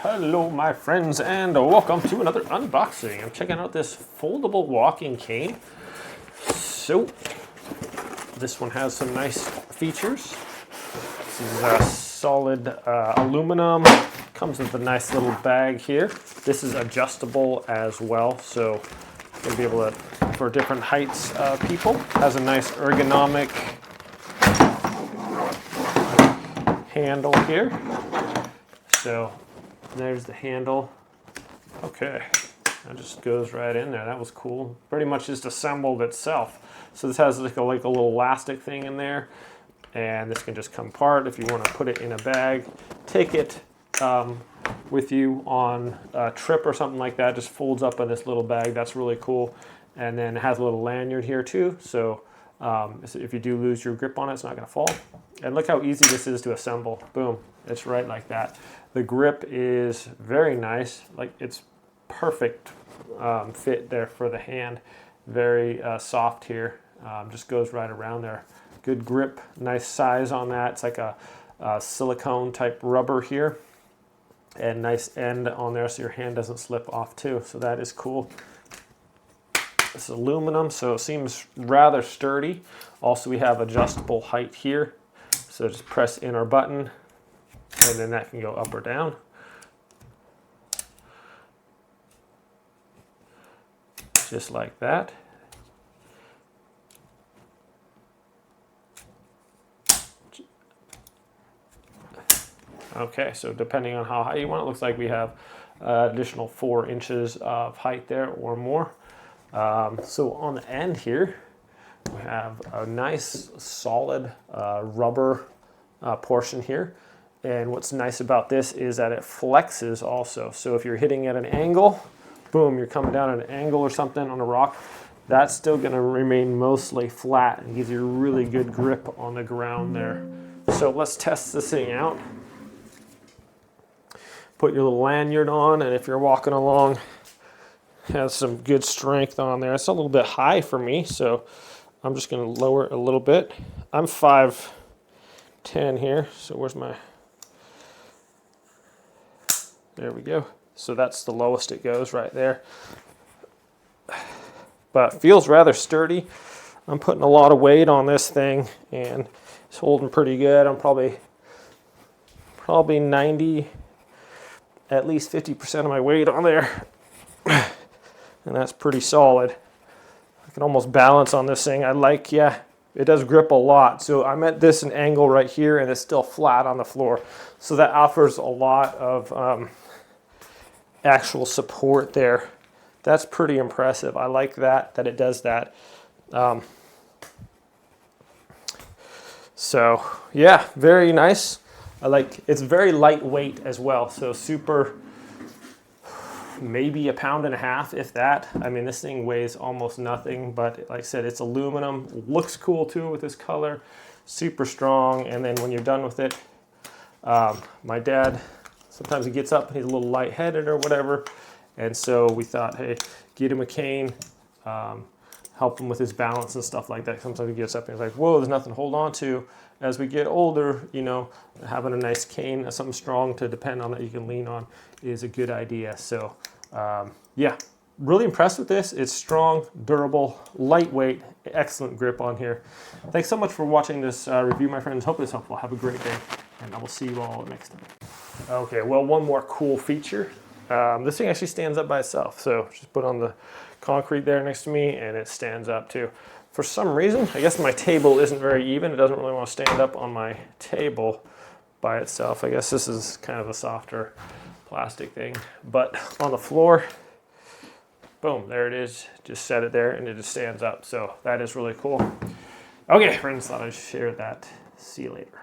Hello my friends and welcome to another unboxing. I'm checking out this foldable walking cane. So this one has some nice features. This is a solid aluminum. Comes with a nice little bag here. This is adjustable as well, so you'll be able to, for different heights people. Has a nice ergonomic handle here. So there's the handle. Okay, that just goes right in there. That was cool. Pretty much just assembled itself. So this has like a little elastic thing in there, and this can just come apart if you want to put it in a bag. Take it with you on a trip or something like that. Just folds up in this little bag. That's really cool. And then it has a little lanyard here too. So if you do lose your grip on it, it's not going to fall. And look how easy this is to assemble. Boom, it's right like that. The grip is very nice. Like it's perfect fit there for the hand. Very soft here. Just goes right around there. Good grip, nice size on that. It's like a silicone type rubber here. And nice end on there so your hand doesn't slip off too. So that is cool. It's aluminum, so it seems rather sturdy. Also, we have adjustable height here. So just press in our button, and then that can go up or down. Just like that. Okay, so depending on how high you want, it looks like we have additional 4 inches of height there or more. So on the end here, we have a nice solid rubber portion here. And what's nice about this is that it flexes also. So if you're hitting at an angle, boom, you're coming down at an angle or something on a rock, that's still gonna remain mostly flat and gives you a really good grip on the ground there. So let's test this thing out. Put your little lanyard on, and if you're walking along, has some good strength on there. It's a little bit high for me, so I'm just going to lower it a little bit. I'm 5'10" here, so where's my... There we go. So that's the lowest it goes right there. But it feels rather sturdy. I'm putting a lot of weight on this thing, and it's holding pretty good. I'm probably 90, at least 50% of my weight on there. And that's pretty solid. I can almost balance on this thing. Yeah, it does grip a lot. So I'm at this an angle right here, and it's still flat on the floor. So that offers a lot of actual support there. That's pretty impressive. I like that it does that. So yeah, very nice. It's very lightweight as well. So super. Maybe 1.5 pounds, if that. I mean, this thing weighs almost nothing, but like I said, it's aluminum. Looks cool too with this color. Super strong. And then when you're done with it, my dad, sometimes he gets up and he's a little lightheaded or whatever. And so we thought, hey, get him a cane, help him with his balance and stuff like that. Sometimes he gets up and he's like, whoa, there's nothing to hold on to. As we get older, you know, having a nice cane, something strong to depend on that you can lean on is a good idea. So yeah, really impressed with this. It's strong, durable, lightweight, excellent grip on here. Thanks so much for watching this review, my friends. Hope it's helpful. Have a great day, and I will see you all next time. Okay, well, one more cool feature. This thing actually stands up by itself. So just put on the concrete there next to me, and it stands up too. For some reason, I guess my table isn't very even. It doesn't really want to stand up on my table by itself. I guess this is kind of a softer plastic thing. But on the floor, boom, there it is. Just set it there and it just stands up. So that is really cool. Okay, friends, thought I'd share that. See you later.